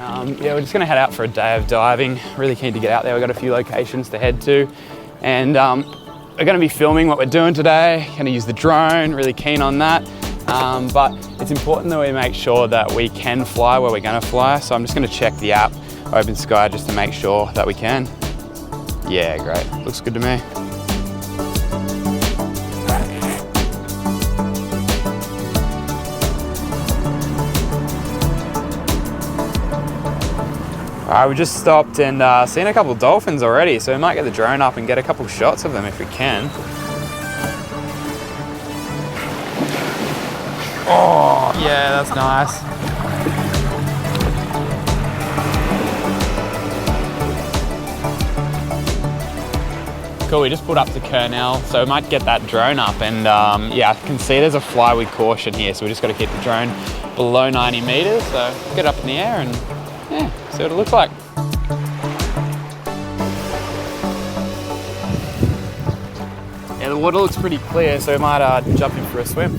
Yeah, we're just gonna head out for a day of diving. Really keen to get out there. We've got a few locations to head to, and we're gonna be filming what we're doing today. Gonna use the drone, really keen on that. But it's important that we make sure that we can fly where we're gonna fly. So I'm just gonna check the app, OpenSky, just to make sure that we can. Yeah, great, looks good to me. Alright, we just stopped and seen a couple of dolphins already, so we might get the drone up and get a couple shots of them if we can. Oh, yeah, that's nice. Cool, we just pulled up to Kernel, so we might get that drone up and yeah, I can see there's a fly with caution here, so we just got to keep the drone below 90 meters, so get up in the air and yeah, see what it looks like. Yeah, the water looks pretty clear, so we might jump in for a swim.